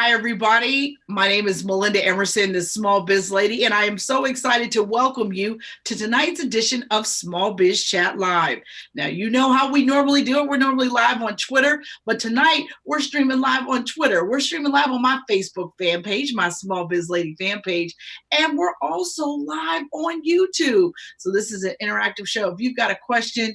Hi, everybody. My name is Melinda Emerson, the Small Biz Lady, and I am so excited to welcome you to tonight's edition of Small Biz Chat Live. Now, you know how we normally do it. We're normally live on Twitter, but tonight we're streaming live on Twitter. We're streaming live on my Facebook fan page, my Small Biz Lady fan page, and we're also live on YouTube. So this is an interactive show. If you've got a question,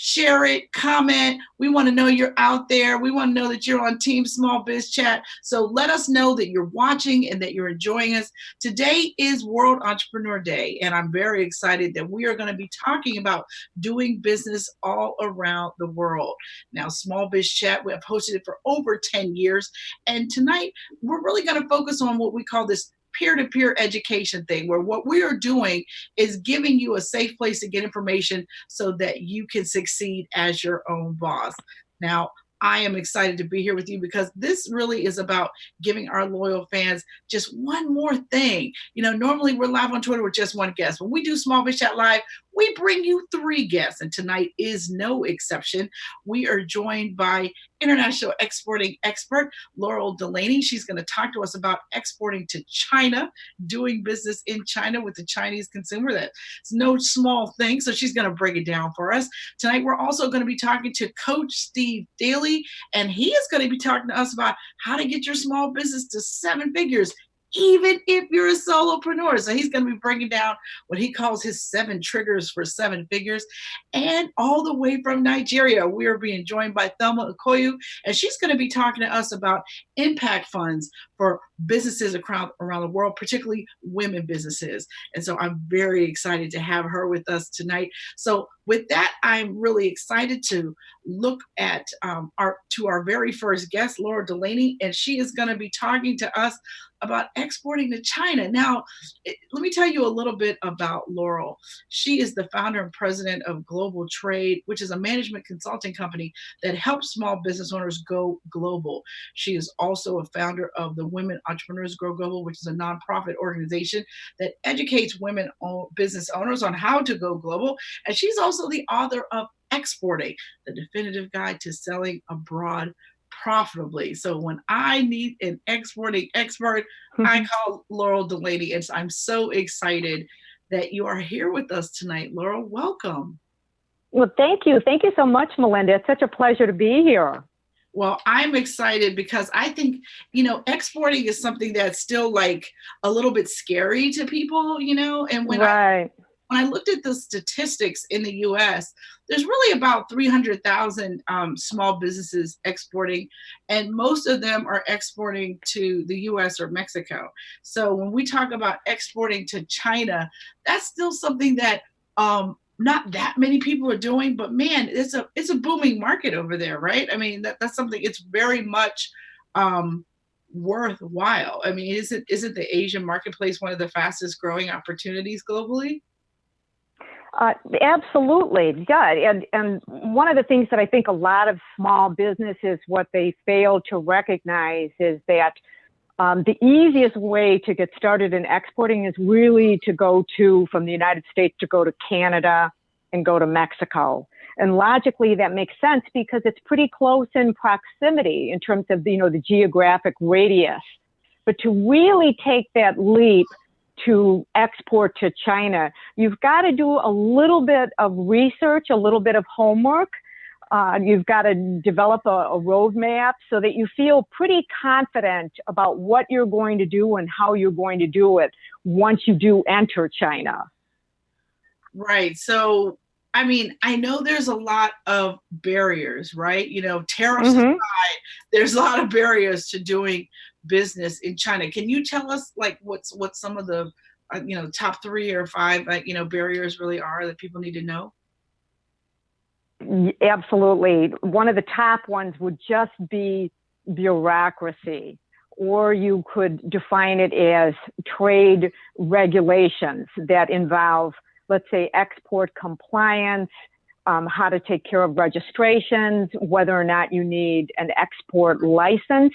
share it, comment. We want to know you're out there. We want to know that you're on Team Small Biz Chat. So let us know that you're watching and that you're enjoying us. Today is World Entrepreneur Day, and I'm very excited that we are going to be talking about doing business all around the world. Now, Small Biz Chat, we have hosted it for over 10 years, and tonight we're really going to focus on what we call this peer-to-peer education thing, where what we are doing is giving you a safe place to get information so that you can succeed as your own boss. Now, I am excited to be here with you because this really is about giving our loyal fans just one more thing. You know, normally we're live on Twitter with just one guest. When we do Small Biz Chat Live, we bring you 3 guests, and tonight is no exception. We are joined by international exporting expert Laurel Delaney. She's going to talk to us about exporting to China, doing business in China with the Chinese consumer. That's no small thing, so she's going to break it down for us. Tonight, we're also going to be talking to Coach Steve Daly, and he is going to be talking to us about how to get your small business to 7 figures, even if you're a solopreneur. So he's going to be breaking down what he calls his 7 triggers for 7 figures. And all the way from Nigeria, we are being joined by Thelma Ekiyor, and she's going to be talking to us about impact funds for businesses around the world, particularly women businesses. And so I'm very excited to have her with us tonight. So with that, I'm really excited to look at our very first guest, Laurel Delaney, and she is going to be talking to us about exporting to China. Now, let me tell you a little bit about Laurel. She is the founder and president of Global Trade, which is a management consulting company that helps small business owners go global. She is also a founder of the Women Entrepreneurs Grow Global, which is a nonprofit organization that educates women business owners on how to go global. And she's also the author of Exporting, the definitive guide to selling abroad profitably. So when I need an exporting expert, I call Laurel Delaney. And I'm so excited that you are here with us tonight. Laurel, welcome. Well, thank you. Thank you so much, Melinda. It's such a pleasure to be here. Well, I'm excited because I think, exporting is something that's still like a little bit scary to people, and when I looked at the statistics in the U.S., there's really about 300,000 small businesses exporting, and most of them are exporting to the U.S. or Mexico. So when we talk about exporting to China, that's still something that not that many people are doing, but man, it's a booming market over there, right? I mean, that's something, it's very much worthwhile. I mean, isn't the Asian marketplace one of the fastest growing opportunities globally? Absolutely, yeah. And one of the things that I think a lot of small businesses, what they fail to recognize is that the easiest way to get started in exporting is really to go from the United States to go to Canada and go to Mexico. And logically, that makes sense because it's pretty close in proximity in terms of, the geographic radius. But to really take that leap to export to China, you've got to do a little bit of research, a little bit of homework. You've got to develop a roadmap so that you feel pretty confident about what you're going to do and how you're going to do it once you do enter China. Right. So, I mean, I know there's a lot of barriers, right? Tariffs aside, there's a lot of barriers to doing business in China. Can you tell us what some of the top 3 or 5 barriers really are that people need to know? Absolutely. One of the top ones would just be bureaucracy, or you could define it as trade regulations that involve, let's say, export compliance, how to take care of registrations, whether or not you need an export license.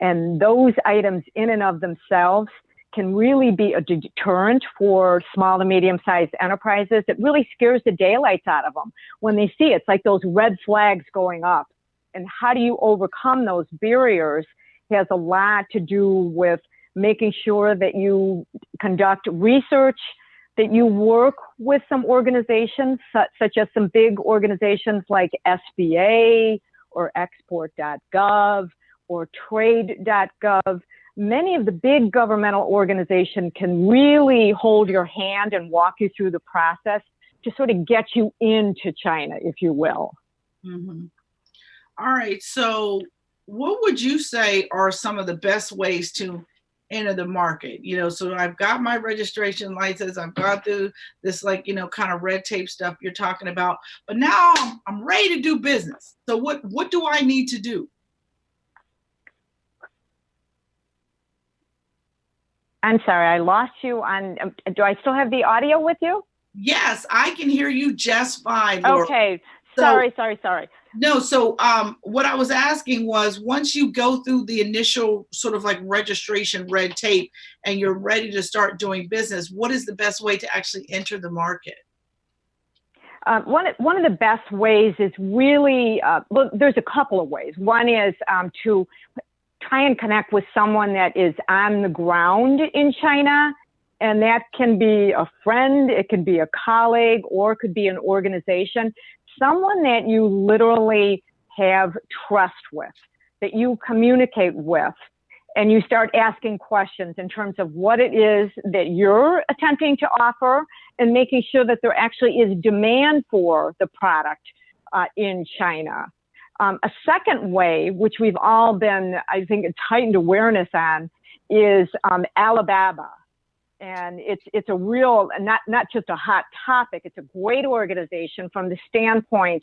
And those items in and of themselves can really be a deterrent for small to medium-sized enterprises. It really scares the daylights out of them when they see it. It's like those red flags going up. And how do you overcome those barriers has a lot to do with making sure that you conduct research, that you work with some organizations, such as some big organizations like SBA or export.gov or trade.gov. Many of the big governmental organizations can really hold your hand and walk you through the process to sort of get you into China, if you will. Mm-hmm. All right. So what would you say are some of the best ways to enter the market? So I've got my registration license. I've gone through this, kind of red tape stuff you're talking about, but now I'm ready to do business. So what do I need to do? I'm sorry, I lost you on, do I still have the audio with you? Yes, I can hear you just fine, Laurel. Okay, sorry. No, so what I was asking was, once you go through the initial sort of like registration red tape and you're ready to start doing business, what is the best way to actually enter the market? One of the best ways is really, well, there's a couple of ways. One is to try and connect with someone that is on the ground in China. And that can be a friend, it can be a colleague, or it could be an organization, someone that you literally have trust with, that you communicate with, and you start asking questions in terms of what it is that you're attempting to offer and making sure that there actually is demand for the product in China. A second way, which we've all been, I think, it's heightened awareness on, is Alibaba. And it's a real, not just a hot topic, it's a great organization from the standpoint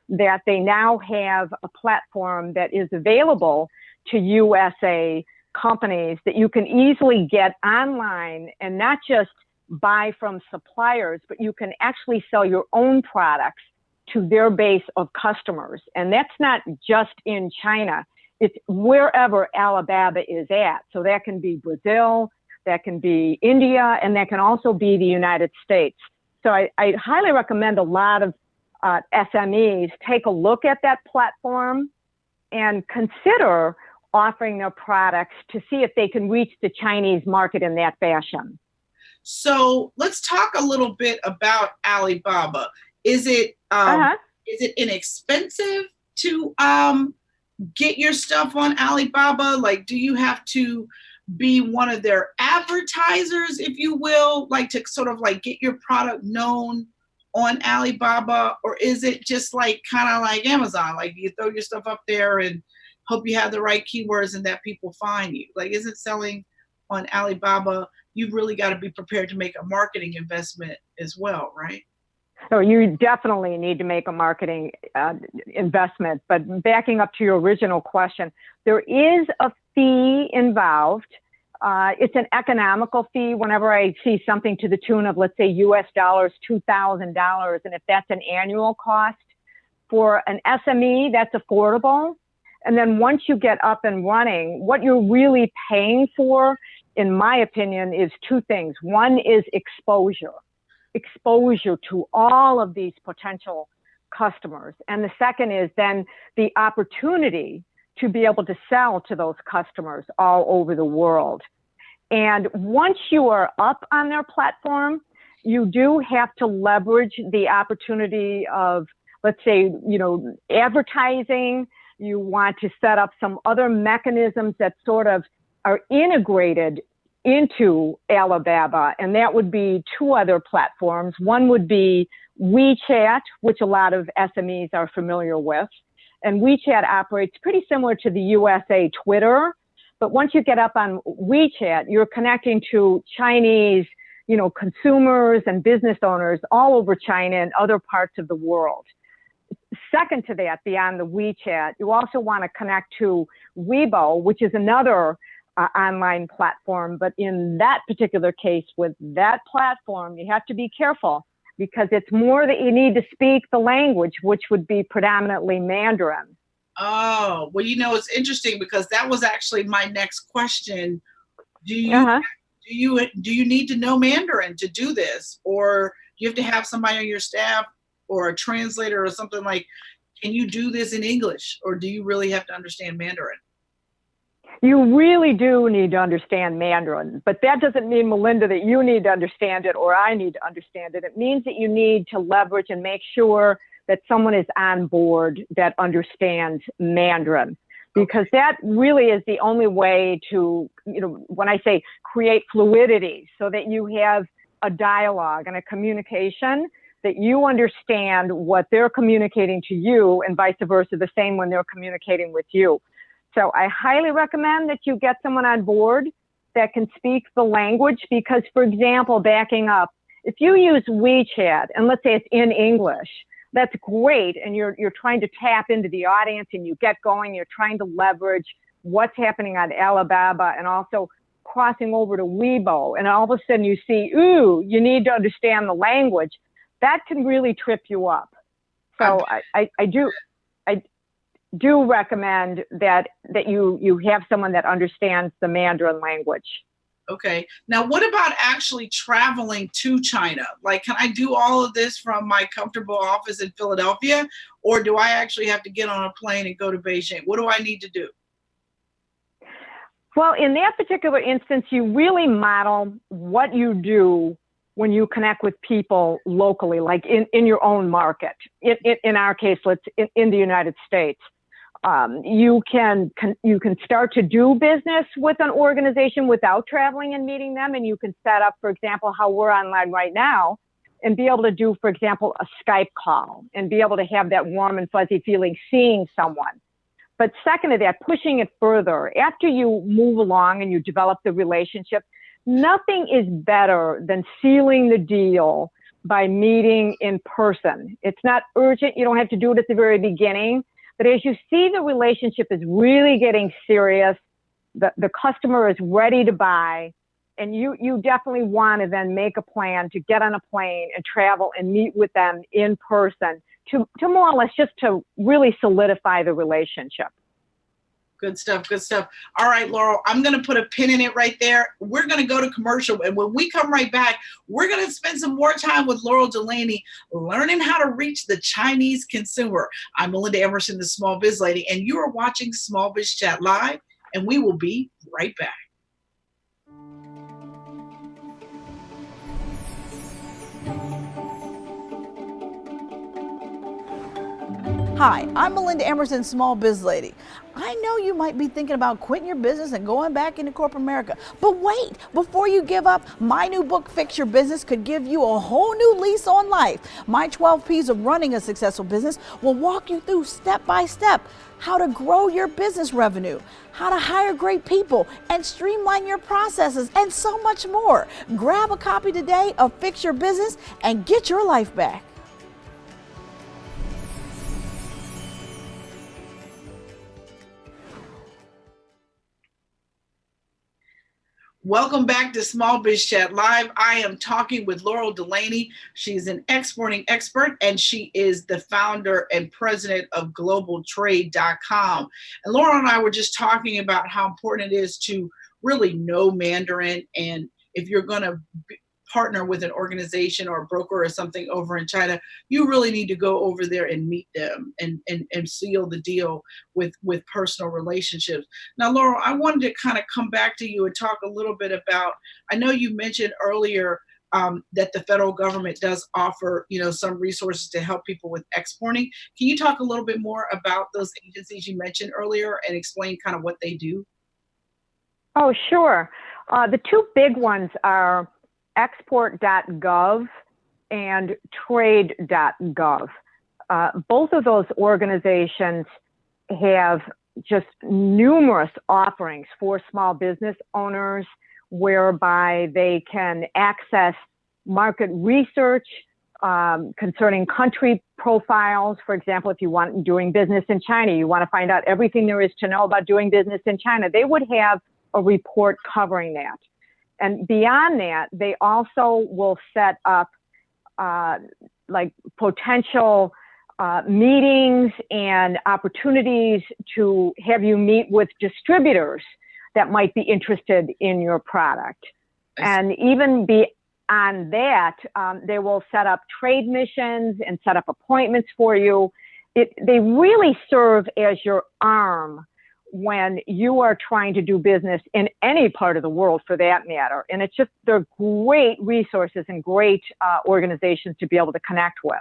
that they now have a platform that is available to USA companies that you can easily get online and not just buy from suppliers, but you can actually sell your own products to their base of customers. And that's not just in China, it's wherever Alibaba is at. So that can be Brazil, that can be India, and that can also be the United States. So I highly recommend a lot of SMEs take a look at that platform and consider offering their products to see if they can reach the Chinese market in that fashion. So let's talk a little bit about Alibaba. Is it inexpensive to get your stuff on Alibaba? Like, do you have to be one of their advertisers, if you will, like to sort of like get your product known on Alibaba? Or is it just like kind of like Amazon, like you throw your stuff up there and hope you have the right keywords and that people find you? Like, isn't selling on Alibaba, you've really got to be prepared to make a marketing investment as well, right? So you definitely need to make a marketing investment. But backing up to your original question, there is a fee involved. It's an economical fee. Whenever I see something to the tune of, let's say, US dollars, $2,000, and if that's an annual cost, for an SME, that's affordable. And then once you get up and running, what you're really paying for, in my opinion, is two things. One is exposure to all of these potential customers. And the second is then the opportunity to be able to sell to those customers all over the world. And once you are up on their platform, you do have to leverage the opportunity of, let's say, advertising. You want to set up some other mechanisms that sort of are integrated into Alibaba, and that would be two other platforms. One would be Wechat, which a lot of SMEs are familiar with. And Wechat operates pretty similar to the USA Twitter. But once you get up on Wechat, you're connecting to Chinese, consumers and business owners all over China and other parts of the world. Second to that, beyond the Wechat, you also want to connect to Weibo, which is another online platform. But in that particular case, with that platform, you have to be careful because it's more that you need to speak the language, which would be predominantly Mandarin. Oh, well, it's interesting because that was actually my next question. Do you need to know Mandarin to do this, or do you have to have somebody on your staff or a translator or something? Like, can you do this in English, or do you really have to understand Mandarin? You really do need to understand Mandarin, but that doesn't mean, Melinda, that you need to understand it or I need to understand it. It means that you need to leverage and make sure that someone is on board that understands Mandarin, because that really is the only way to, when I say create fluidity, so that you have a dialogue and a communication, that you understand what they're communicating to you and vice versa, the same when they're communicating with you. So I highly recommend that you get someone on board that can speak the language, because, for example, backing up, if you use Wechat and let's say it's in English, that's great, and you're trying to tap into the audience and you get going, you're trying to leverage what's happening on Alibaba and also crossing over to Weibo, and all of a sudden you see, ooh, you need to understand the language. That can really trip you up. So I do recommend that you have someone that understands the Mandarin language. Okay. Now, what about actually traveling to China? Like, can I do all of this from my comfortable office in Philadelphia, or do I actually have to get on a plane and go to Beijing? What do I need to do? Well, in that particular instance, you really model what you do when you connect with people locally, like in your own market. In our case, in the United States. You can start to do business with an organization without traveling and meeting them, and you can set up, for example, how we're online right now, and be able to do, for example, a Skype call and be able to have that warm and fuzzy feeling seeing someone. But second to that, pushing it further, after you move along and you develop the relationship, nothing is better than sealing the deal by meeting in person. It's not urgent. You don't have to do it at the very beginning. But as you see the relationship is really getting serious, the customer is ready to buy, and you definitely want to then make a plan to get on a plane and travel and meet with them in person to more or less just to really solidify the relationship. Good stuff. Good stuff. All right, Laurel, I'm going to put a pin in it right there. We're going to go to commercial. And when we come right back, we're going to spend some more time with Laurel Delaney learning how to reach the Chinese consumer. I'm Melinda Emerson, the Small Biz Lady, and you are watching Smallbizchat Live, and we will be right back. Hi, I'm Melinda Emerson, Small Biz Lady. I know you might be thinking about quitting your business and going back into corporate America, but wait, before you give up, my new book, Fix Your Business, could give you a whole new lease on life. My 12 P's of running a successful business will walk you through step by step how to grow your business revenue, how to hire great people and streamline your processes, and so much more. Grab a copy today of Fix Your Business and get your life back. Welcome back to Smallbizchat Live. I am talking with Laurel Delaney. She's an exporting expert, and she is the founder and president of globaltrade.com. And Laurel and I were just talking about how important it is to really know Mandarin. And if you're going to partner with an organization or a broker or something over in China, you really need to go over there and meet them and seal the deal with personal relationships. Now, Laurel, I wanted to kind of come back to you and talk a little bit about, I know you mentioned earlier that the federal government does offer, some resources to help people with exporting. Can you talk a little bit more about those agencies you mentioned earlier and explain kind of what they do? Oh, sure. The two big ones are export.gov and trade.gov. Both of those organizations have just numerous offerings for small business owners, whereby they can access market research concerning country profiles. For example, if you want doing business in China, you want to find out everything there is to know about doing business in China, they would have a report covering that. And beyond that, they also will set up like potential meetings and opportunities to have you meet with distributors that might be interested in your product. And even beyond that, they will set up trade missions and set up appointments for you. They really serve as your arm when you are trying to do business in any part of the world for that matter. And it's just, they're great resources and great organizations to be able to connect with.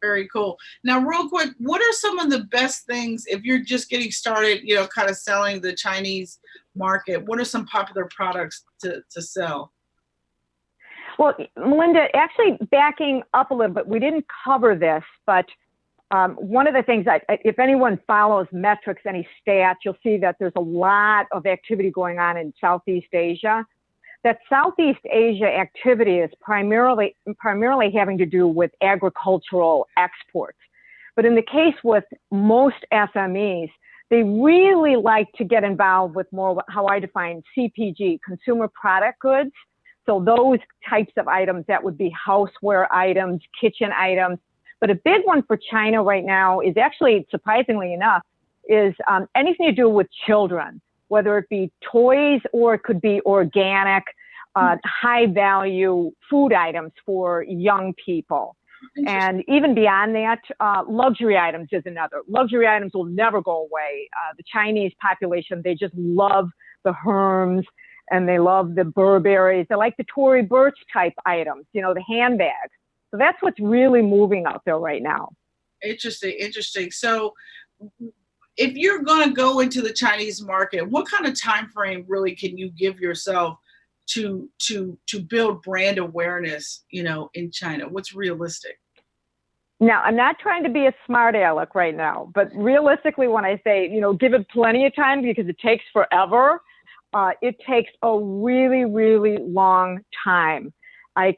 Very cool. Now, real quick, what are some of the best things if you're just getting started, kind of selling the Chinese market? What are some popular products to sell? Well, Melinda, actually backing up a little bit, we didn't cover this, but one of the things that if anyone follows metrics, any stats, you'll see that there's a lot of activity going on in Southeast Asia. That Southeast Asia activity is primarily having to do with agricultural exports. But in the case with most SMEs, they really like to get involved with more how I define CPG, consumer product goods. So those types of items, that would be houseware items, kitchen items. But a big one for China right now is actually, surprisingly enough, is anything to do with children, whether it be toys or it could be organic, high value food items for young people. And even beyond that, luxury items is another. Luxury items will never go away. The Chinese population, they just love the Hermes and they love the Burberrys. They like the Tory Burch type items, the handbags. So that's what's really moving out there right now. Interesting. So if you're going to go into the Chinese market, what kind of time frame really can you give yourself to build brand awareness, in China? What's realistic? Now, I'm not trying to be a smart aleck right now, but realistically, when I say, give it plenty of time because it takes forever, it takes a really, really long time. I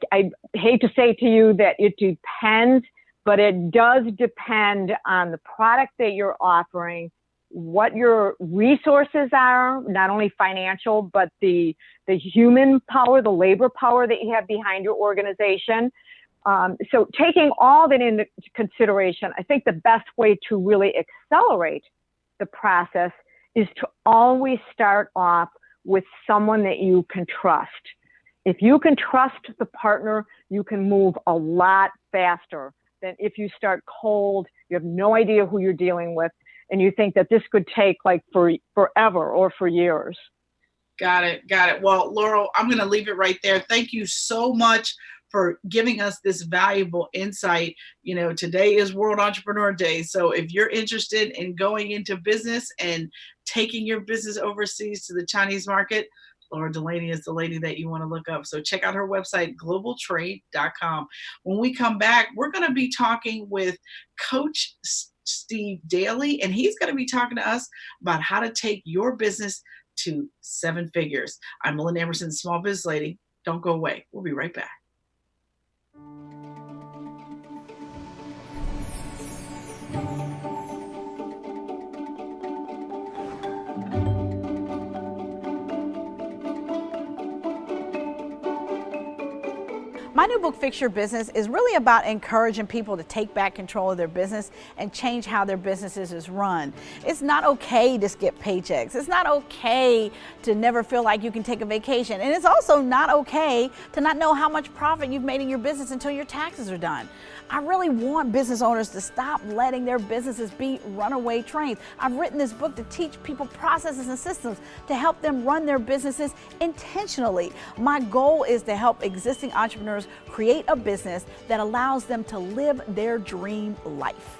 hate to say to you that it depends, but it does depend on the product that you're offering, what your resources are, not only financial, but the human power, the labor power that you have behind your organization. So taking all that into consideration, I think the best way to really accelerate the process is to always start off with someone that you can trust. If you can trust the partner, you can move a lot faster than if you start cold, you have no idea who you're dealing with, and you think that this could take like forever or for years. Got it. Well, Laurel, I'm going to leave it right there. Thank you so much for giving us this valuable insight. Today is World Entrepreneur Day. So if you're interested in going into business and taking your business overseas to the Chinese market, Laura Delaney is the lady that you want to look up. So check out her website, globaltrade.com. When we come back, we're going to be talking with Coach Steve Daly, and he's going to be talking to us about how to take your business to 7 figures. I'm Melinda Emerson, Small Biz Lady. Don't go away. We'll be right back. My new book, Fix Your Business, is really about encouraging people to take back control of their business and change how their businesses is run. It's not okay to skip paychecks. It's not okay to never feel like you can take a vacation. And it's also not okay to not know how much profit you've made in your business until your taxes are done. I really want business owners to stop letting their businesses be runaway trains. I've written this book to teach people processes and systems to help them run their businesses intentionally. My goal is to help existing entrepreneurs create a business that allows them to live their dream life.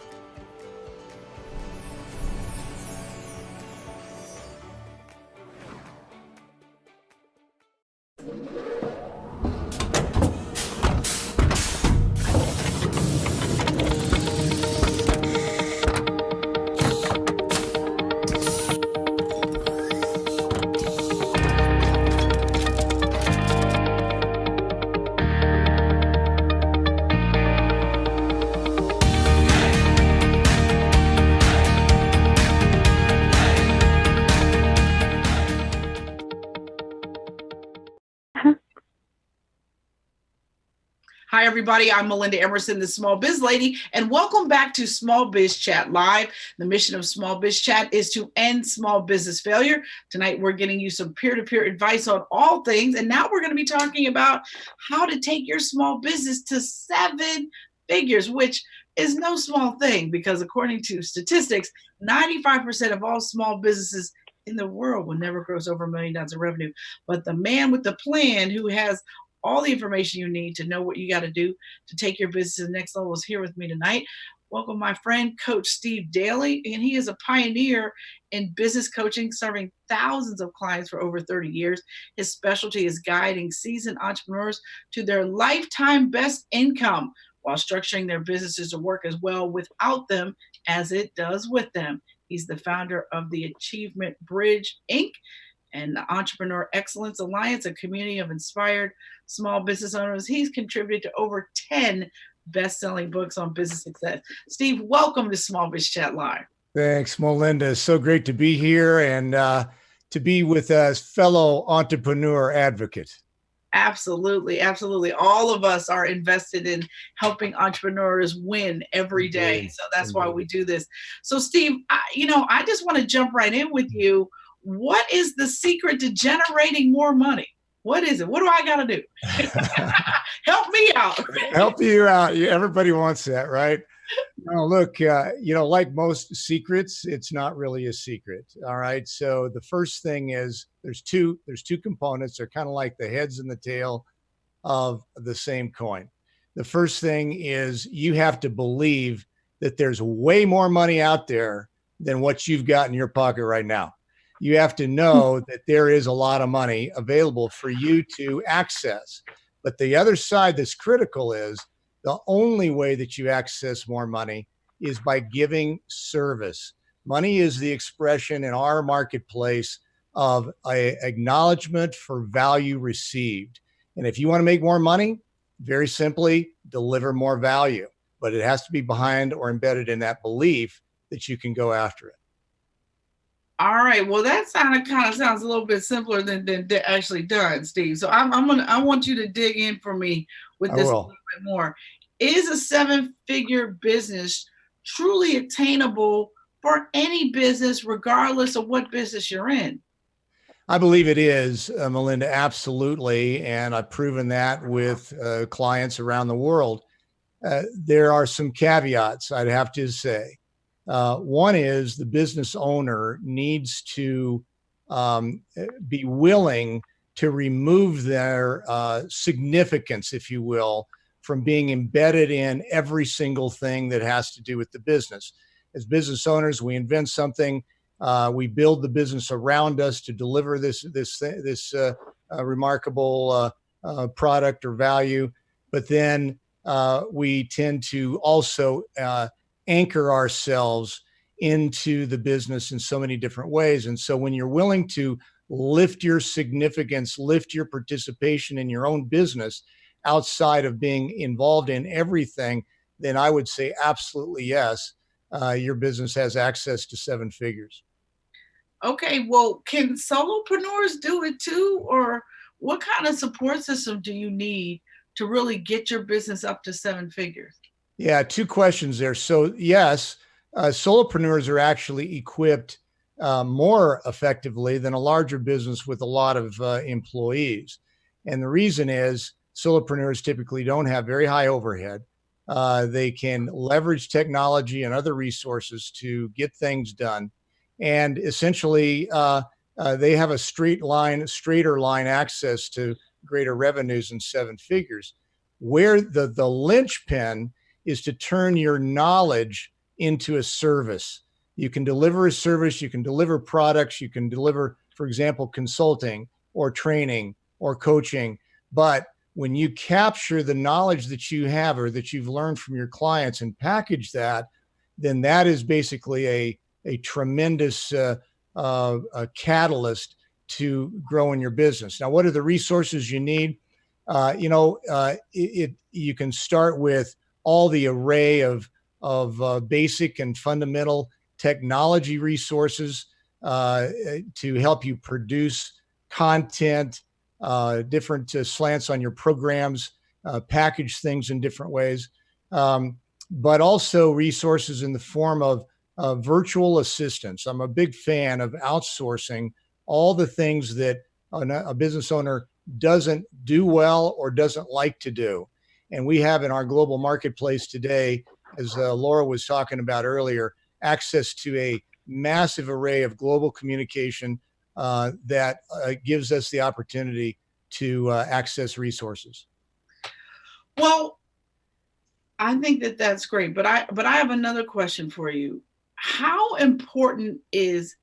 Hi, everybody. I'm Melinda Emerson, the Small Biz Lady, and welcome back to Smallbizchat Live. The mission of Smallbizchat is to end small business failure. Tonight, we're getting you some peer-to-peer advice on all things, and now we're going to be talking about how to take your small business to 7 figures, which is no small thing because according to statistics, 95% of all small businesses in the world will never gross over $1 million of revenue. But the man with the plan who has all the information you need to know what you got to do to take your business to the next level is here with me tonight. Welcome, my friend, Coach Steve Daly, and he is a pioneer in business coaching, serving thousands of clients for over 30 years. His specialty is guiding seasoned entrepreneurs to their lifetime best income while structuring their businesses to work as well without them as it does with them. He's the founder of the Achievement Bridge, Inc., and the Entrepreneur Excellence Alliance, a community of inspired small business owners. He's contributed to over 10 best-selling books on business success. Steve, welcome to Smallbizchat Live. Thanks, Melinda. So great to be here and to be with a fellow entrepreneur advocate. Absolutely. Absolutely. All of us are invested in helping entrepreneurs win every day. So that's why we do this. So Steve, I just want to jump right in with you. What is the secret to generating more money? What is it? What do I got to do? Help me out. Help you out. Everybody wants that, right? No, look, like most secrets, it's not really a secret. All right. So the first thing is there's two components. They're kind of like the heads and the tail of the same coin. The first thing is you have to believe that there's way more money out there than what you've got in your pocket right now. You have to know that there is a lot of money available for you to access. But the other side that's critical is the only way that you access more money is by giving service. Money is the expression in our marketplace of an acknowledgement for value received. And if you want to make more money, very simply, deliver more value. But it has to be behind or embedded in that belief that you can go after it. All right. Well, that kind of sounds a little bit simpler than actually done, Steve. So I want you to dig in for me with this a little bit more. Is a 7-figure business truly attainable for any business, regardless of what business you're in? I believe it is, Melinda, absolutely. And I've proven that with clients around the world. There are some caveats, I'd have to say. One is the business owner needs to be willing to remove their significance, if you will, from being embedded in every single thing that has to do with the business. As business owners, we invent something, we build the business around us to deliver this remarkable product or value, but then we tend to also anchor ourselves into the business in so many different ways. And so when you're willing to lift your significance, lift your participation in your own business outside of being involved in everything, then I would say absolutely yes, your business has access to 7 figures. Okay, well, can solopreneurs do it too? Or what kind of support system do you need to really get your business up to 7 figures? Yeah, 2 questions there. So yes, solopreneurs are actually equipped more effectively than a larger business with a lot of employees. And the reason is solopreneurs typically don't have very high overhead. They can leverage technology and other resources to get things done. And essentially, they have a straighter line access to greater revenues in 7 figures. Where the linchpin is to turn your knowledge into a service. You can deliver a service, you can deliver products, you can deliver, for example, consulting or training or coaching. But when you capture the knowledge that you have or that you've learned from your clients and package that, then that is basically a tremendous a catalyst to grow in your business. Now, what are the resources you need? You can start with all the array of basic and fundamental technology resources to help you produce content, different slants on your programs, package things in different ways, but also resources in the form of virtual assistants. I'm a big fan of outsourcing all the things that a business owner doesn't do well or doesn't like to do. And we have in our global marketplace today, as Laura was talking about earlier, access to a massive array of global communication that gives us the opportunity to access resources. Well, I think that that's great, but I have another question for you. How important is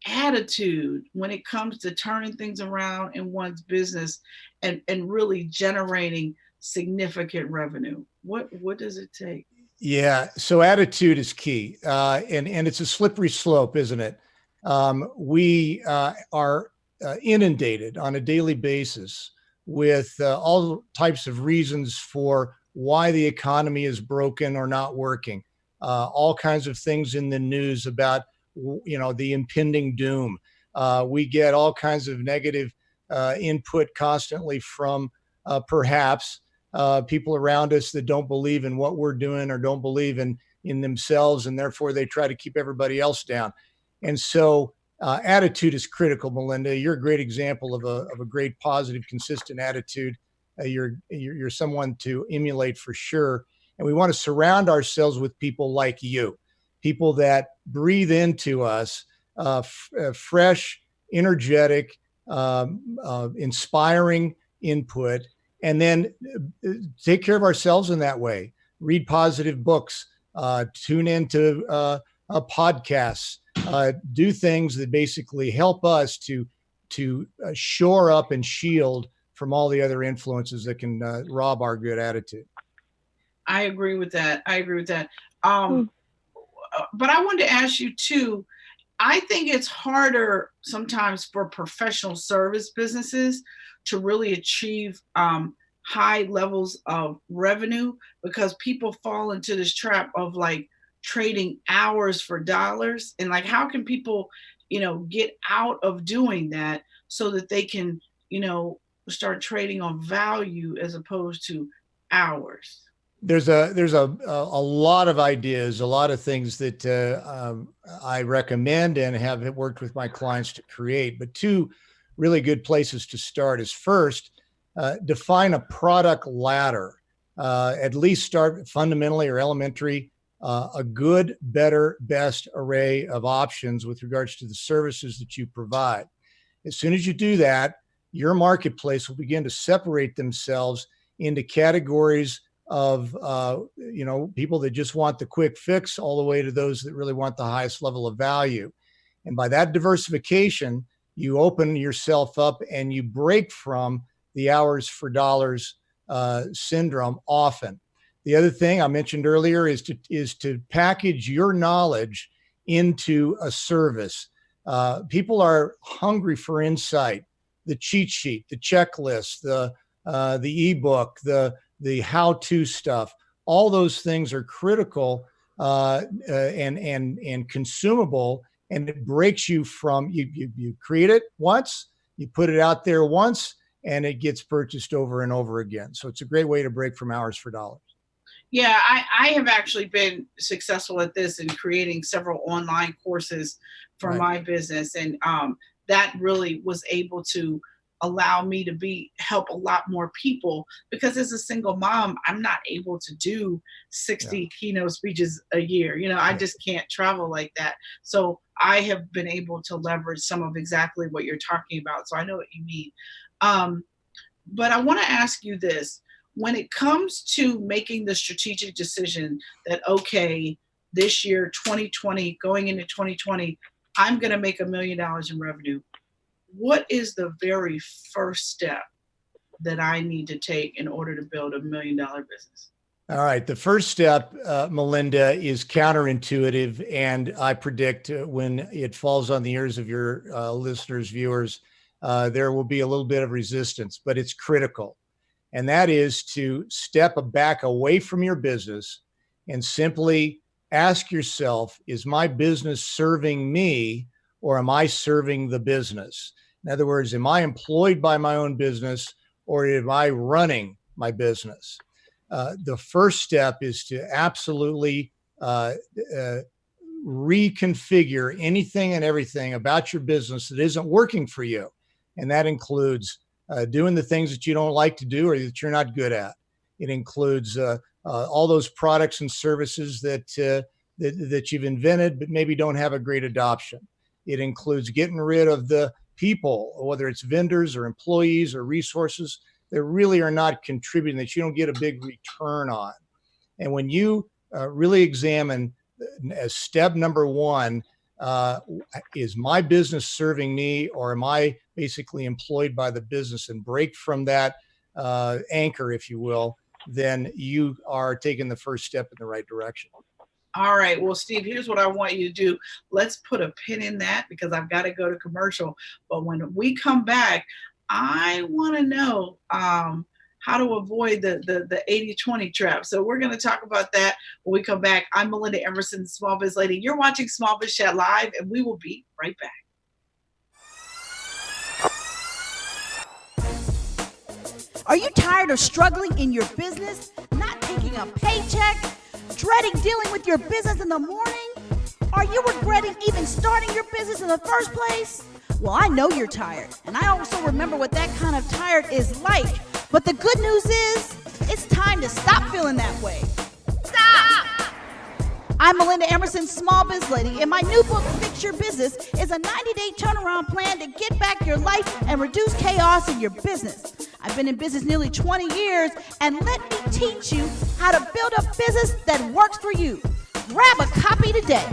attitude when it comes to turning things around in one's business and really generating significant revenue? What does it take? Yeah, so attitude is key, and it's a slippery slope, isn't it? We are inundated on a daily basis with all types of reasons for why the economy is broken or not working. All kinds of things in the news about the impending doom. We get all kinds of negative input constantly from perhaps people around us that don't believe in what we're doing or don't believe in themselves, and therefore they try to keep everybody else down. And so attitude is critical, Melinda. You're a great example of a great positive, consistent attitude. You're someone to emulate for sure. And we want to surround ourselves with people like you, people that breathe into us fresh, energetic, inspiring input, and then take care of ourselves in that way. Read positive books, tune into podcasts, do things that basically help us to shore up and shield from all the other influences that can rob our good attitude. I agree with that. But I wanted to ask you too, I think it's harder sometimes for professional service businesses to really achieve high levels of revenue because people fall into this trap of like trading hours for dollars. And like, how can people, get out of doing that so that they can, start trading on value as opposed to hours? There's a lot of ideas, a lot of things that I recommend and have worked with my clients to create. But two really good places to start is first, define a product ladder. At least start fundamentally or elementary, a good, better, best array of options with regards to the services that you provide. As soon as you do that, your marketplace will begin to separate themselves into categories of people that just want the quick fix all the way to those that really want the highest level of value. And by that diversification, you open yourself up and you break from the hours for dollars syndrome often. The other thing I mentioned earlier is to package your knowledge into a service. People are hungry for insight, the cheat sheet, the checklist, the ebook, the how-to stuff. All those things are critical and consumable, and it breaks you from you create it once, you put it out there once, and it gets purchased over and over again. So it's a great way to break from hours for dollars. Yeah, I have actually been successful at this in creating several online courses for my business. And that really was able to allow me to help a lot more people, because as a single mom, I'm not able to do 60 keynote speeches a year. I just can't travel like that. So I have been able to leverage some of exactly what you're talking about. So I know what you mean. But I want to ask you this. When it comes to making the strategic decision that, okay, this year, 2020, going into 2020, I'm going to make $1 million in revenue. What is the very first step that I need to take in order to build $1 million business? All right. The first step, Melinda, is counterintuitive. And I predict when it falls on the ears of your listeners, viewers, there will be a little bit of resistance, but it's critical. And that is to step back away from your business and simply ask yourself, is my business serving me or am I serving the business? In other words, am I employed by my own business or am I running my business? The first step is to absolutely reconfigure anything and everything about your business that isn't working for you. And that includes doing the things that you don't like to do or that you're not good at. It includes all those products and services that you've invented, but maybe don't have a great adoption. It includes getting rid of the people, whether it's vendors or employees or resources that really are not contributing, that you don't get a big return on. And when you really examine as step number one, is my business serving me, or am I basically employed by the business, and break from that anchor, if you will, then you are taking the first step in the right direction. All right. Well, Steve, here's what I want you to do. Let's put a pin in that because I've got to go to commercial. But when we come back, I want to know how to avoid the 80-20 trap. So we're going to talk about that when we come back. I'm Melinda Emerson, Small Biz Lady. You're watching Smallbizchat Live, and we will be right back. Are you tired of struggling in your business, not taking a paycheck, dreading dealing with your business in the morning? Are you regretting even starting your business in the first place? Well, I know you're tired, and I also remember what that kind of tired is like. But the good news is, it's time to stop feeling that way. Stop! I'm Melinda Emerson, Small Biz Lady, and my new book, Fix Your Business, is a 90-day turnaround plan to get back your life and reduce chaos in your business. I've been in business nearly 20 years, and let me teach you how to build a business that works for you. Grab a copy today.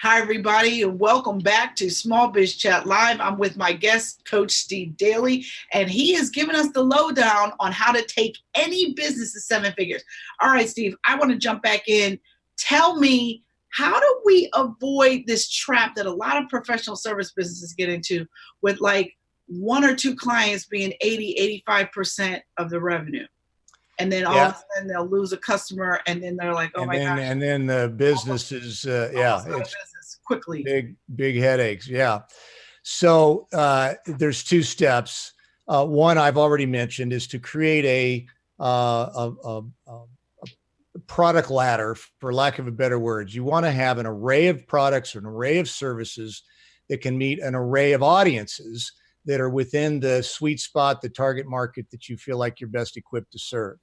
Hi, everybody, and welcome back to Smallbizchat Live. I'm with my guest, Coach Steve Daly, and he has given us the lowdown on how to take any business to 7 figures. All right, Steve, I want to jump back in. Tell me, how do we avoid this trap that a lot of professional service businesses get into with like 1 or 2 clients being 80-85% of the revenue? And then all of a sudden they'll lose a customer, and then they're like, "Oh my gosh!" And then the business is it's quickly big headaches. Yeah. So there's 2 steps. One I've already mentioned is to create a product ladder, for lack of a better word. You want to have an array of products, an array of services that can meet an array of audiences that are within the sweet spot, the target market that you feel like you're best equipped to serve.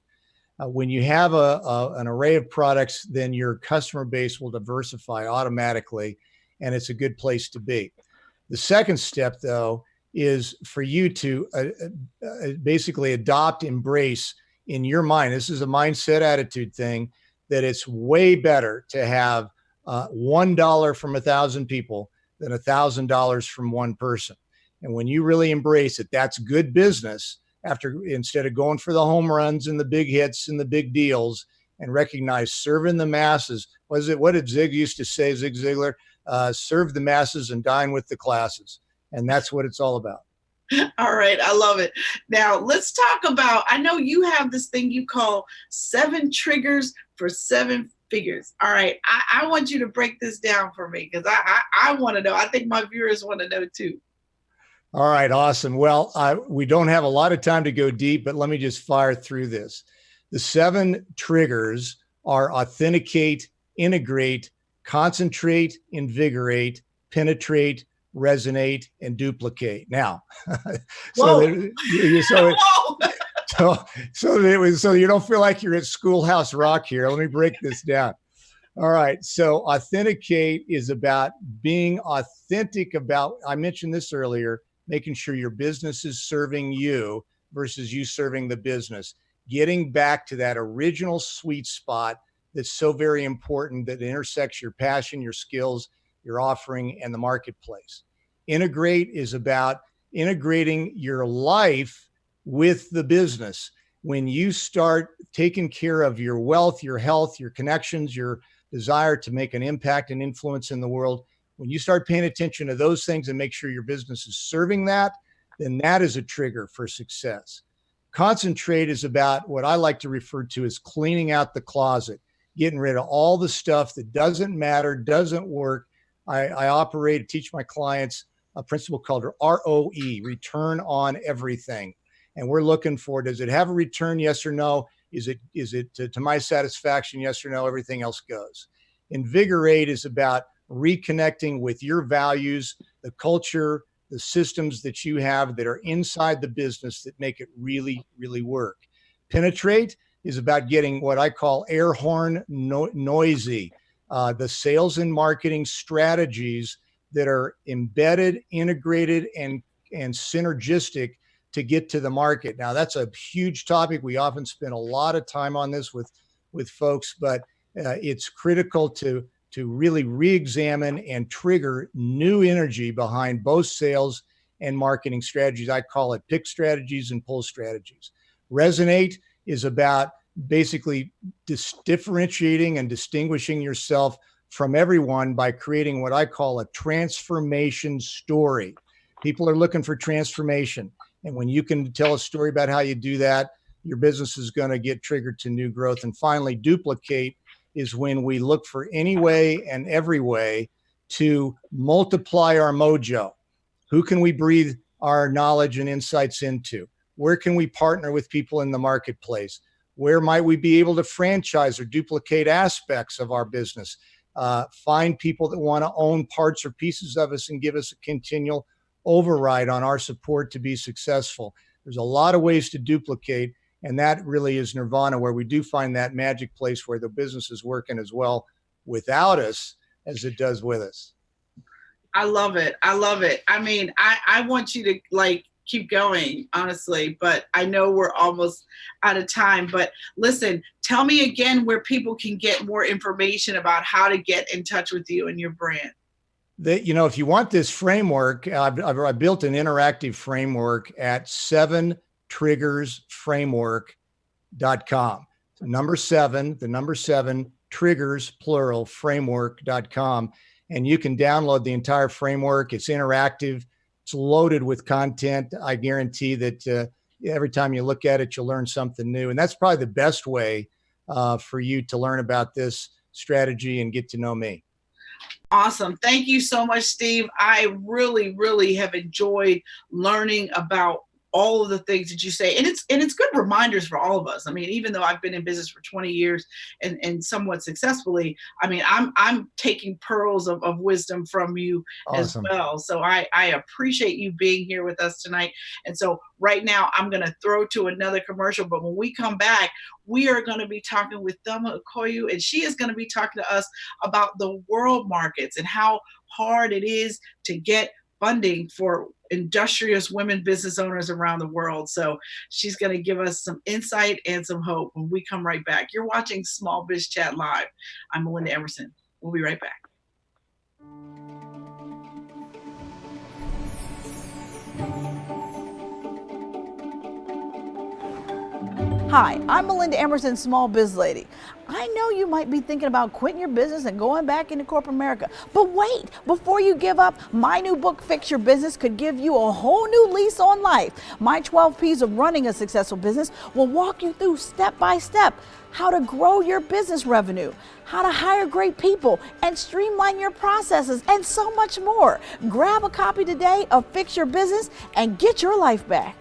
When you have an array of products, then your customer base will diversify automatically, and it's a good place to be. The second step, though, is for you to basically adopt, embrace in your mind. This is a mindset attitude thing, that it's way better to have $1 from 1,000 people than $1,000 from one person. And when you really embrace it, that's good business. Instead of going for the home runs and the big hits and the big deals, and recognize serving the masses. What did Zig used to say, Zig Ziglar? Serve the masses and dine with the classes. And that's what it's all about. All right. I love it. Now let's talk about, I know you have this thing you call 7 triggers for 7 figures. All right. I want you to break this down for me, because I want to know. I think my viewers want to know too. All right. Awesome. Well, we don't have a lot of time to go deep, but let me just fire through this. The 7 triggers are authenticate, integrate, concentrate, invigorate, penetrate, resonate, and duplicate. Now, so you don't feel like you're at Schoolhouse Rock here. Let me break this down. All right. So authenticate is about being authentic about, I mentioned this earlier, making sure your business is serving you versus you serving the business. Getting back to that original sweet spot that's so very important, that intersects your passion, your skills, your offering, and the marketplace. Integrate is about integrating your life with the business. When you start taking care of your wealth, your health, your connections, your desire to make an impact and influence in the world, when you start paying attention to those things and make sure your business is serving that, then that is a trigger for success. Concentrate is about what I like to refer to as cleaning out the closet, getting rid of all the stuff that doesn't matter, doesn't work. I teach my clients a principle called ROE, return on everything. And we're looking for, does it have a return? Yes or no? Is it to my satisfaction? Yes or no? Everything else goes. Invigorate is about reconnecting with your values, the culture, the systems that you have that are inside the business that make it really, really work. Penetrate is about getting what I call air horn noisy, the sales and marketing strategies that are embedded, integrated, and synergistic to get to the market. Now, that's a huge topic. We often spend a lot of time on this with folks, but it's critical to really re-examine and trigger new energy behind both sales and marketing strategies. I call it pick strategies and pull strategies. Resonate is about basically differentiating and distinguishing yourself from everyone by creating what I call a transformation story. People are looking for transformation. And when you can tell a story about how you do that, your business is going to get triggered to new growth. And finally, duplicate is when we look for any way and every way to multiply our mojo. Who can we breathe our knowledge and insights into? Where can we partner with people in the marketplace? Where might we be able to franchise or duplicate aspects of our business? Find people that want to own parts or pieces of us and give us a continual override on our support to be successful. There's a lot of ways to duplicate, and that really is nirvana, where we do find that magic place where the business is working as well without us as it does with us. I love it. I love it. I mean, I want you to keep going, honestly, but I know we're almost out of time. But listen, tell me again where people can get more information about how to get in touch with you and your brand. If you want this framework, I built an interactive framework at 7triggersframework.com. Number 7, triggers, plural, framework.com. And you can download the entire framework. It's interactive. It's loaded with content. I guarantee that every time you look at it, you'll learn something new. And that's probably the best way for you to learn about this strategy and get to know me. Awesome. Thank you so much, Steve. I really, really have enjoyed learning about all of the things that you say. And it's good reminders for all of us. I mean, even though I've been in business for 20 years and somewhat successfully, I mean, I'm taking pearls of wisdom from you Awesome. as well. So I appreciate you being here with us tonight. And so right now I'm going to throw to another commercial, but when we come back, we are going to be talking with Thelma Ekiyor, and she is going to be talking to us about the world markets and how hard it is to get funding for industrious women business owners around the world. So she's going to give us some insight and some hope when we come right back. You're watching Small Biz Chat Live. I'm Melinda Emerson. We'll be right back. Hi, I'm Melinda Emerson, Small Biz Lady. I know you might be thinking about quitting your business and going back into corporate America, but wait, before you give up, my new book, Fix Your Business, could give you a whole new lease on life. My 12 P's of running a successful business will walk you through step by step how to grow your business revenue, how to hire great people and streamline your processes, and so much more. Grab a copy today of Fix Your Business and get your life back.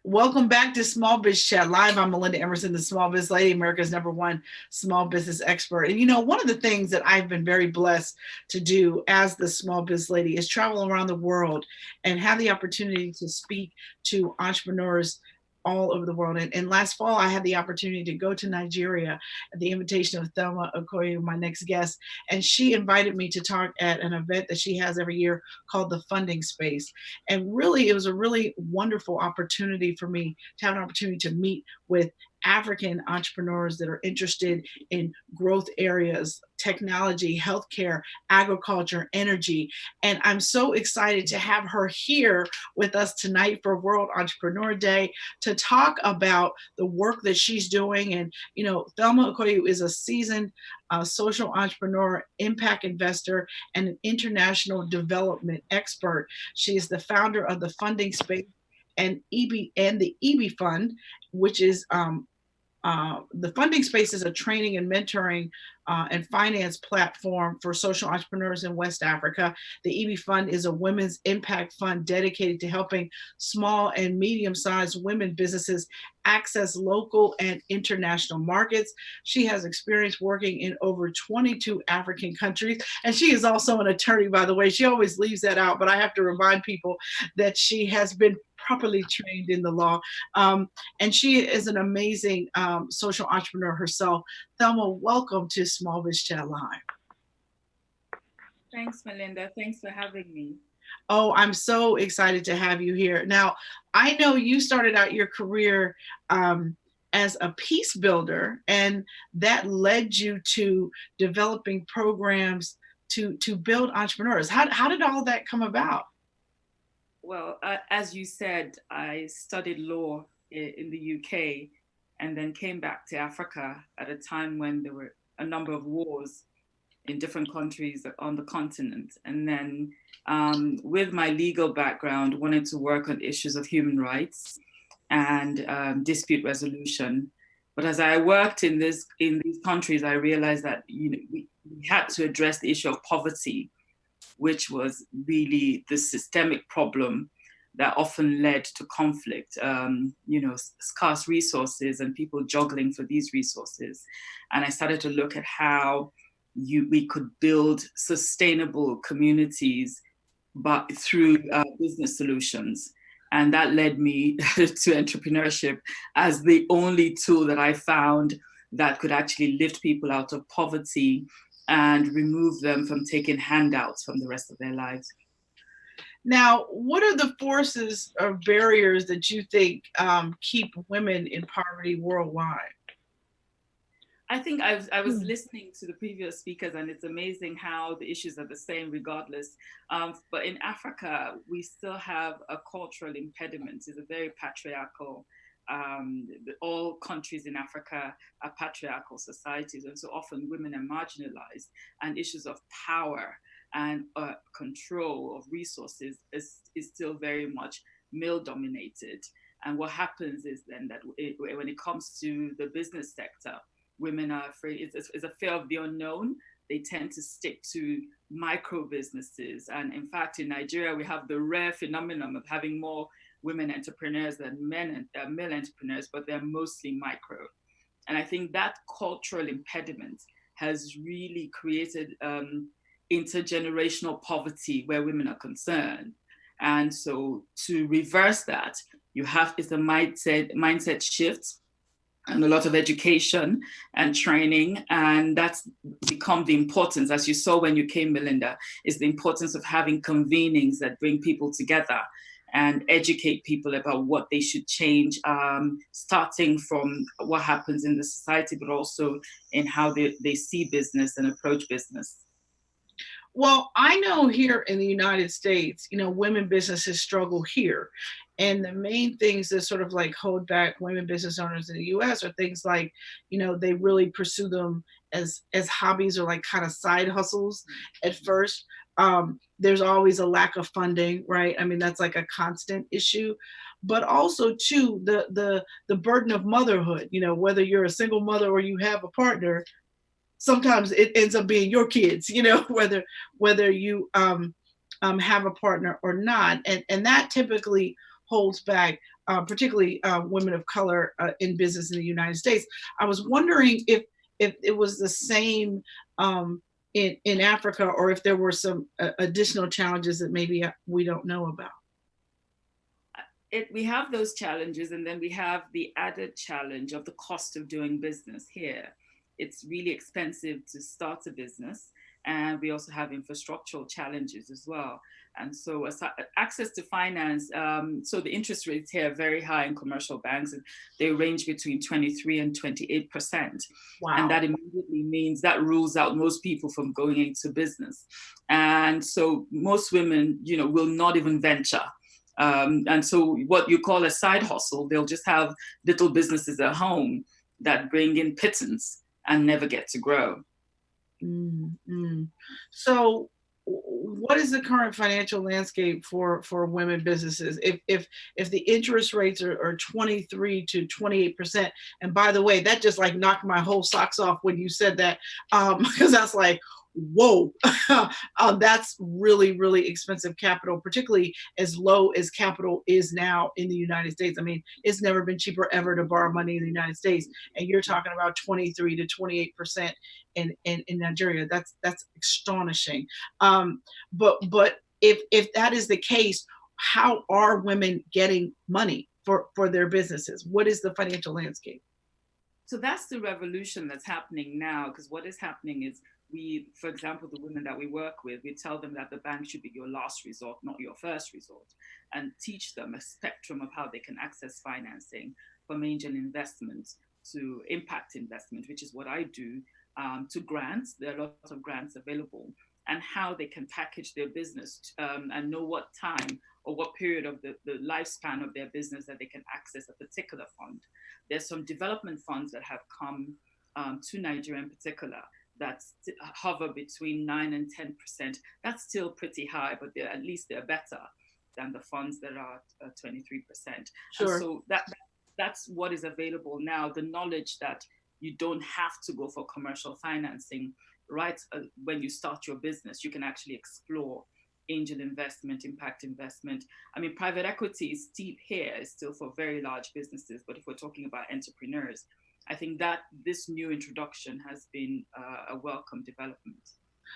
Welcome back to Small Biz Chat Live. I'm Melinda Emerson, the Small Biz Lady, America's #1 small business expert. And one of the things that I've been very blessed to do as the Small Biz Lady is travel around the world and have the opportunity to speak to entrepreneurs all over the world. And last fall, I had the opportunity to go to Nigeria at the invitation of Thelma Ekiyor, my next guest. And she invited me to talk at an event that she has every year called the Funding Space. And really, it was a really wonderful opportunity for me to have an opportunity to meet with African entrepreneurs that are interested in growth areas, technology, healthcare, agriculture, energy. And I'm so excited to have her here with us tonight for World Entrepreneur Day to talk about the work that she's doing. And, Thelma Ekiyor is a seasoned social entrepreneur, impact investor, and an international development expert. She is the founder of the Funding Space and the EB Fund, which is the funding space is a training and mentoring and finance platform for social entrepreneurs in West Africa. The EB Fund is a women's impact fund dedicated to helping small and medium-sized women businesses access local and international markets. She has experience working in over 22 African countries, and she is also an attorney, by the way. She always leaves that out, but I have to remind people that she has been properly trained in the law. And she is an amazing social entrepreneur herself. Thelma, welcome to Smallbizchat Live. Thanks, Melinda. Thanks for having me. Oh, I'm so excited to have you here. Now, I know you started out your career as a peace builder, and that led you to developing programs to build entrepreneurs. How did all that come about? Well, as you said, I studied law in the UK and then came back to Africa at a time when there were a number of wars in different countries on the continent. And then with my legal background, wanted to work on issues of human rights and dispute resolution. But as I worked in these countries, I realized that we had to address the issue of poverty, which was really the systemic problem that often led to conflict, scarce resources and people juggling for these resources. And I started to look at how we could build sustainable communities but through business solutions. And that led me to entrepreneurship as the only tool that I found that could actually lift people out of poverty and remove them from taking handouts from the rest of their lives. Now, what are the forces or barriers that you think keep women in poverty worldwide? I think I was listening to the previous speakers, and it's amazing how the issues are the same regardless. But in Africa, we still have a cultural impediment. It's a very patriarchal. All countries in Africa are patriarchal societies, and so often women are marginalized, and issues of power and control of resources is still very much male dominated. And what happens is then that when it comes to the business sector, women are afraid. It's a fear of the unknown. They tend to stick to micro businesses. And in fact, in Nigeria, we have the rare phenomenon of having more women entrepreneurs than male entrepreneurs, but they're mostly micro. And I think that cultural impediment has really created intergenerational poverty where women are concerned. And so to reverse that, it's a mindset shift and a lot of education and training. And that's become the importance, as you saw when you came, Melinda, is the importance of having convenings that bring people together and educate people about what they should change, starting from what happens in the society, but also in how they see business and approach business. Well, I know here in the United States, women businesses struggle here. And the main things that sort of like hold back women business owners in the US are things like, they really pursue them as hobbies or like kind of side hustles at first. There's always a lack of funding, right? I mean, that's like a constant issue. But also too, the burden of motherhood, whether you're a single mother or you have a partner, sometimes it ends up being your kids, whether you have a partner or not. And that typically holds back, particularly women of color in business in the United States. I was wondering if it was the same in Africa, or if there were some additional challenges that maybe we don't know about. We have those challenges, and then we have the added challenge of the cost of doing business here. It's really expensive to start a business, and we also have infrastructural challenges as well. And so access to finance, so the interest rates here are very high in commercial banks, and they range between 23 and 28%. Wow. And that immediately means that rules out most people from going into business. And so most women, will not even venture. And so what you call a side hustle, they'll just have little businesses at home that bring in pittance and never get to grow. Mm-hmm. So what is the current financial landscape for women businesses? If the interest rates are 23 to 28%, and by the way, that just like knocked my whole socks off when you said that, because that's like, whoa, that's really, really expensive capital, particularly as low as capital is now in the United States. I mean, it's never been cheaper ever to borrow money in the United States, and you're talking about 23 to 28% in Nigeria. That's astonishing. But if that is the case, how are women getting money for their businesses? What is the financial landscape? So that's the revolution that's happening now, because what is happening is we, for example, the women that we work with, we tell them that the bank should be your last resort, not your first resort, and teach them a spectrum of how they can access financing from angel investment to impact investment, which is what I do, to grants. There are lots of grants available, and how they can package their business and know what time or what period of the lifespan of their business that they can access a particular fund. There's some development funds that have come to Nigeria in particular that hover between 9 and 10%. That's still pretty high, but at least they're better than the funds that are 23%. Sure. And so that's what is available now, the knowledge that you don't have to go for commercial financing, right? When you start your business, you can actually explore angel investment, impact investment. I mean, private equity is steep here, is still for very large businesses, but if we're talking about entrepreneurs, I think that this new introduction has been a welcome development.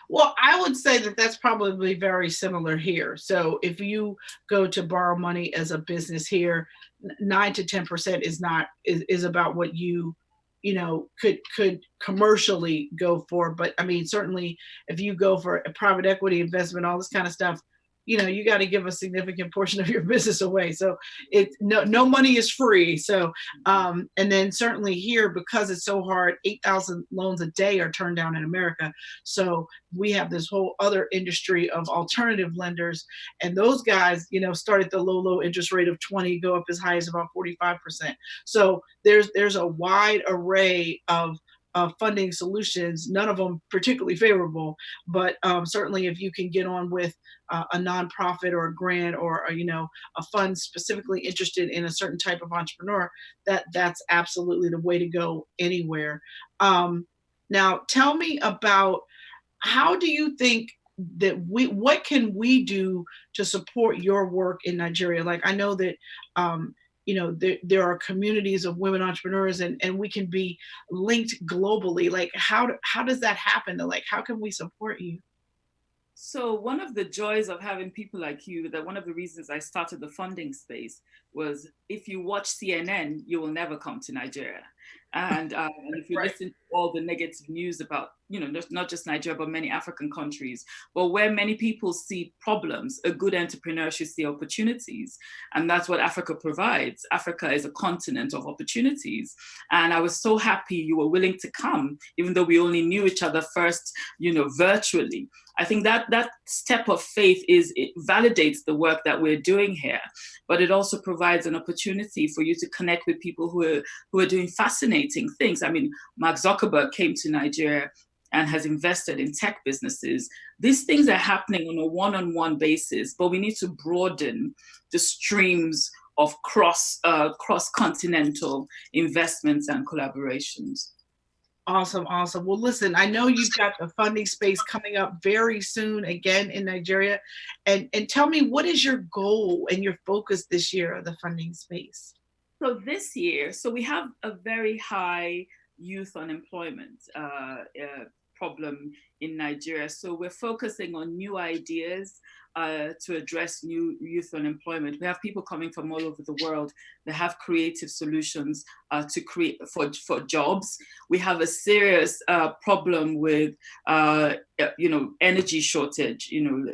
Well, I would say that that's probably very similar here. So if you go to borrow money as a business here, 9 to 10% is about what you could commercially go for. But I mean, certainly if you go for a private equity investment, all this kind of stuff, you got to give a significant portion of your business away. So no money is free. So, and then certainly here, because it's so hard, 8,000 loans a day are turned down in America. So we have this whole other industry of alternative lenders, and those guys, start at the low interest rate of 20, go up as high as about 45%. So there's a wide array of funding solutions, none of them particularly favorable, but certainly if you can get on with a nonprofit or a grant or a fund specifically interested in a certain type of entrepreneur, that's absolutely the way to go anywhere. Now, tell me about, how do you think that what can we do to support your work in Nigeria? Like, I know that there are communities of women entrepreneurs, and we can be linked globally. Like, how does that happen? Like, how can we support you? So one of the joys of having people like you, that one of the reasons I started the funding space was, if you watch CNN, you will never come to Nigeria. And if you listen to all the negative news about, not just Nigeria, but many African countries, but where many people see problems, a good entrepreneur should see opportunities. And that's what Africa provides. Africa is a continent of opportunities. And I was so happy you were willing to come, even though we only knew each other first, virtually. I think that step of faith it validates the work that we're doing here, but it also provides an opportunity for you to connect with people who are doing fascinating things. I mean, Mark Zuckerberg came to Nigeria and has invested in tech businesses. These things are happening on a one-on-one basis, but we need to broaden the streams of cross-continental investments and collaborations. Awesome. Well, listen, I know you've got the funding space coming up very soon again in Nigeria. And tell me, what is your goal and your focus this year of the funding space? So this year, we have a very high youth unemployment problem in Nigeria. So we're focusing on new ideas to address new youth unemployment. We have people coming from all over the world that have creative solutions to create for jobs. We have a serious problem with energy shortage,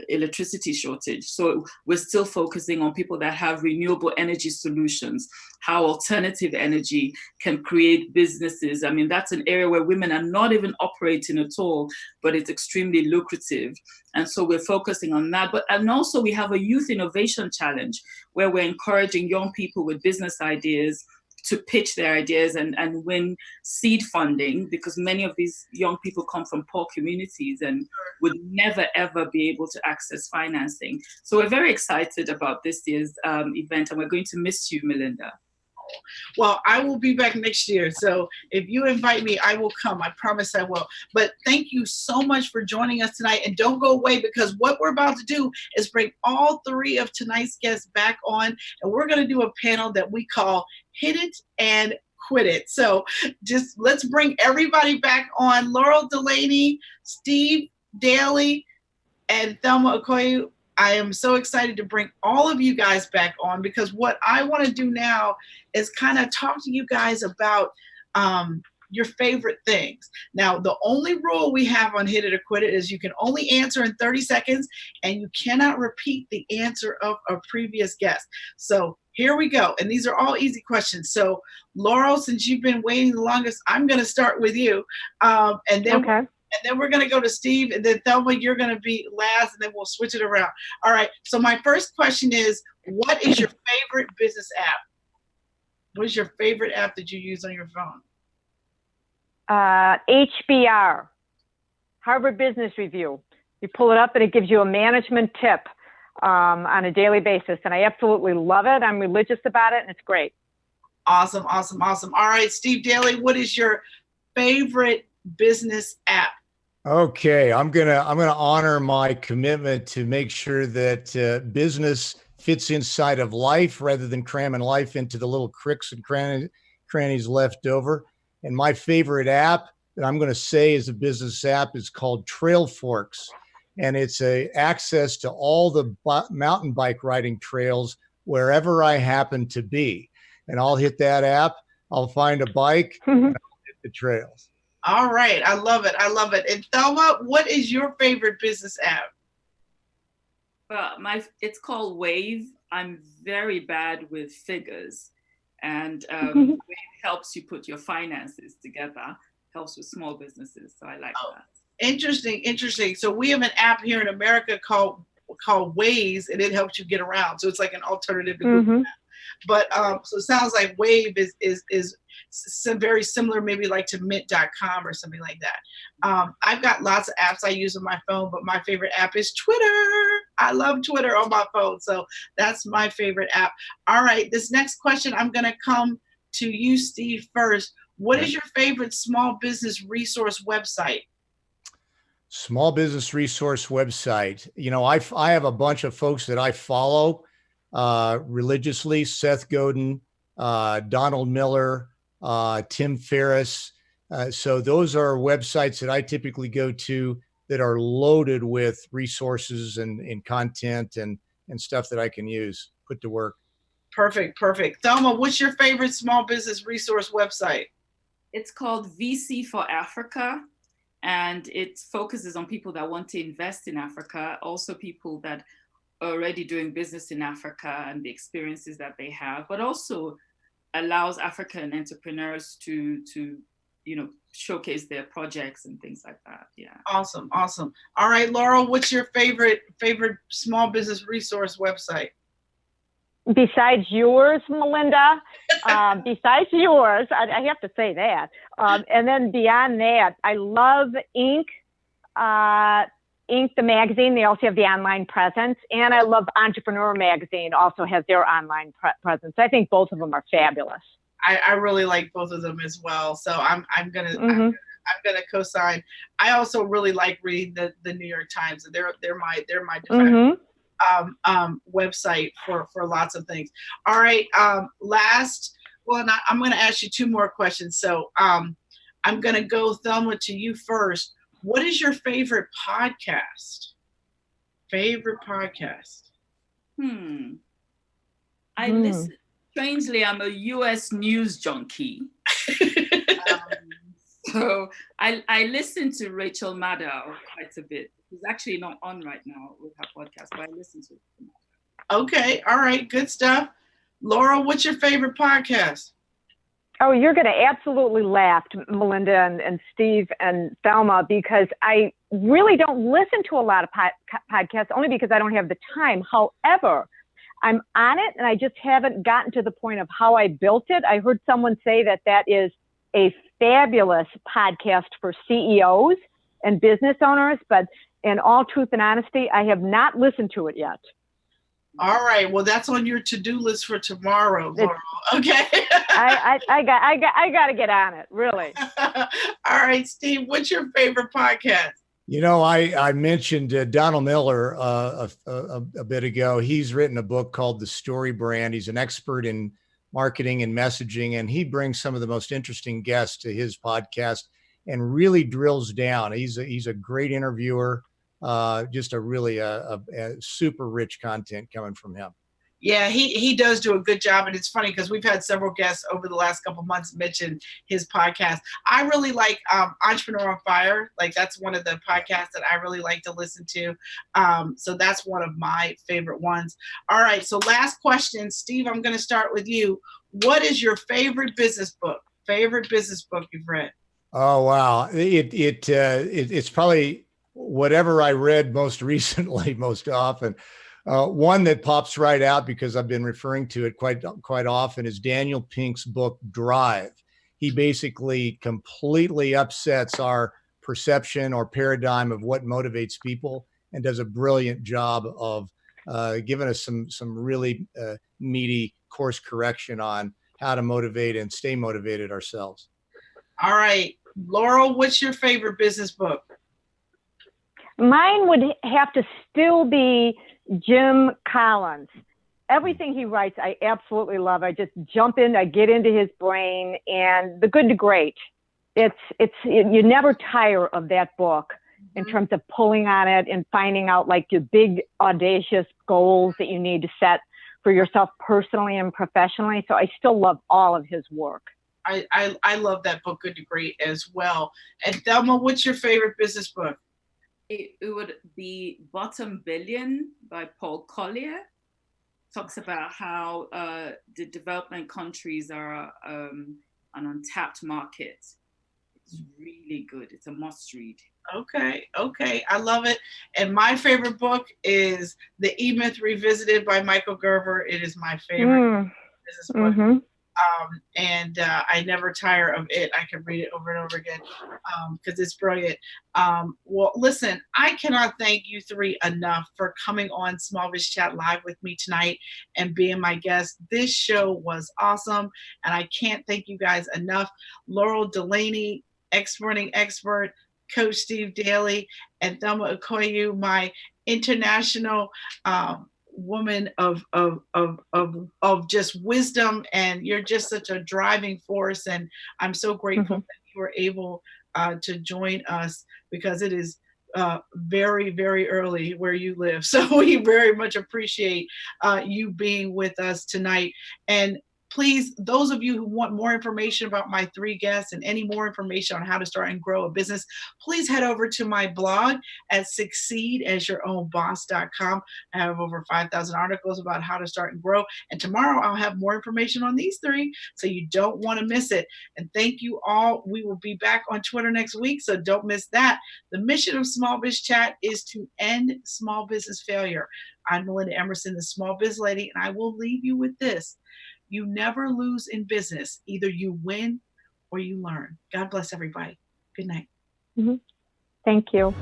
electricity shortage. So we're still focusing on people that have renewable energy solutions, how alternative energy can create businesses. I mean, that's an area where women are not even operating at all, but it's extremely lucrative. And so we're focusing on that. And also we have a youth innovation challenge where we're encouraging young people with business ideas to pitch their ideas and win seed funding, because many of these young people come from poor communities and would never, ever be able to access financing. So we're very excited about this year's event, and we're going to miss you, Melinda. Well, I will be back next year. So if you invite me, I will come. I promise I will. But thank you so much for joining us tonight. And don't go away, because what we're about to do is bring all three of tonight's guests back on. And we're going to do a panel that we call Hit It and Quit It. So just let's bring everybody back on. Laurel, Delaney, Steve, Daly, and Thelma Ekiyor. I am so excited to bring all of you guys back on, because what I want to do now is kind of talk to you guys about your favorite things. Now, the only rule we have on Hit It or Quit It is you can only answer in 30 seconds, and you cannot repeat the answer of a previous guest. So here we go. And these are all easy questions. So Laurel, since you've been waiting the longest, I'm going to start with you. And then we're going to go to Steve, and then Thelma, you're going to be last, and then we'll switch it around. All right. So my first question is, what is your favorite business app? What is your favorite app that you use on your phone? HBR, Harvard Business Review. You pull it up and it gives you a management tip on a daily basis. And I absolutely love it. I'm religious about it, and it's great. Awesome, awesome, awesome. All right, Steve, Daly, what is your favorite business app? Okay, I'm gonna honor my commitment to make sure that business fits inside of life rather than cramming life into the little cricks and crannies left over. And my favorite app that I'm going to say is a business app is called Trail Forks, and it's a access to all the mountain bike riding trails wherever I happen to be. And I'll hit that app, I'll find a bike, and I'll hit the trails. All right. I love it. I love it. And Thelma, what is your favorite business app? It's called Wave. I'm very bad with figures, and Wave helps you put your finances together, helps with small businesses. So I like that. Interesting, interesting. So we have an app here in America called Waze, and it helps you get around. So it's like an alternative to Google Maps. But so it sounds like Wave is very similar, maybe like to mint.com or something like that. I've got lots of apps I use on my phone, but my favorite app is Twitter. I love Twitter on my phone. So that's my favorite app. All right, this next question, I'm going to come to you, Steve, first. What is your favorite small business resource website? Small business resource website. You know, I have a bunch of folks that I follow religiously: Seth Godin, Donald Miller, Tim Ferriss. So those are websites that I typically go to that are loaded with resources and content and stuff that I can use, put to work. Perfect, perfect. Thelma, what's your favorite small business resource website? It's called VC for Africa, and it focuses on people that want to invest in Africa, also people that are already doing business in Africa and the experiences that they have, but also allows African entrepreneurs to showcase their projects and things like that. Yeah. Awesome, awesome. All right, Laurel, what's your favorite small business resource website? Besides yours, Melinda, besides yours, I have to say that. And then beyond that, I love Inc. Inc. the magazine. They also have the online presence. And I love Entrepreneur magazine, also has their online presence. I think both of them are fabulous. I really like both of them as well. So I'm gonna co-sign. I also really like reading the New York Times. They're my de facto website for lots of things. All right. I'm going to ask you two more questions. So I'm going to go, Thelma, to you first. What is your favorite podcast? I listen. Strangely, I'm a U.S. news junkie. So I listen to Rachel Maddow quite a bit. She's actually not on right now with her podcast, but I listen to it. Okay. All right. Good stuff. Laurel, what's your favorite podcast? Oh, you're going to absolutely laugh, Melinda and Steve and Thelma, because I really don't listen to a lot of podcasts, only because I don't have the time. However, I'm on it, and I just haven't gotten to the point of how I built it. I heard someone say that is a fabulous podcast for CEOs and business owners, but in all truth and honesty, I have not listened to it yet. All right. Well, that's on your to-do list for tomorrow, Laurel. Okay. I got to get on it, really. All right, Steve, what's your favorite podcast? You know, I mentioned Donald Miller a bit ago. He's written a book called The Story Brand. He's an expert in marketing and messaging, and he brings some of the most interesting guests to his podcast and really drills down. He's a great interviewer, just a really a super rich content coming from him. Yeah, he does do a good job. And it's funny because we've had several guests over the last couple of months mention his podcast. I really like Entrepreneur on Fire. Like, that's one of the podcasts that I really like to listen to. So that's one of my favorite ones. All right. So last question, Steve, I'm going to start with you. What is your favorite business book? Favorite business book you've read? Oh, wow. It's probably whatever I read most recently, most often. One that pops right out because I've been referring to it quite often is Daniel Pink's book, Drive. He basically completely upsets our perception or paradigm of what motivates people and does a brilliant job of giving us some really meaty course correction on how to motivate and stay motivated ourselves. All right. Laurel, what's your favorite business book? Mine would have to still be Jim Collins. Everything he writes, I absolutely love. I just jump in, I get into his brain, and The Good to Great. You never tire of that book in terms of pulling on it and finding out like your big audacious goals that you need to set for yourself personally and professionally. So I still love all of his work. I love that book, Good to Great, as well. And Thelma, what's your favorite business book? It would be Bottom Billion by Paul Collier. Talks about how the development countries are an untapped market. It's really good. It's a must read. Okay. I love it. And my favorite book is The E-Myth Revisited by Michael Gerber. It is my favorite business book. Mm-hmm. And I never tire of it. I can read it over and over again because it's brilliant. Well, listen, I cannot thank you three enough for coming on Smallbizchat Live with me tonight and being my guest. This show was awesome, and I can't thank you guys enough. Laurel, Delaney, exporting expert, Coach Steve Daly, and Thelma Ekiyor, my international woman of just wisdom, and you're just such a driving force, and I'm so grateful that you were able to join us because it is very, very early where you live. So we very much appreciate you being with us tonight. And please, those of you who want more information about my three guests and any more information on how to start and grow a business, please head over to my blog at succeedasyourownboss.com. I have over 5,000 articles about how to start and grow. And tomorrow I'll have more information on these three, so you don't want to miss it. And thank you all. We will be back on Twitter next week, so don't miss that. The mission of Smallbizchat is to end small business failure. I'm Melinda Emerson, the Small Biz Lady, and I will leave you with this. You never lose in business. Either you win or you learn. God bless everybody. Good night. Thank you.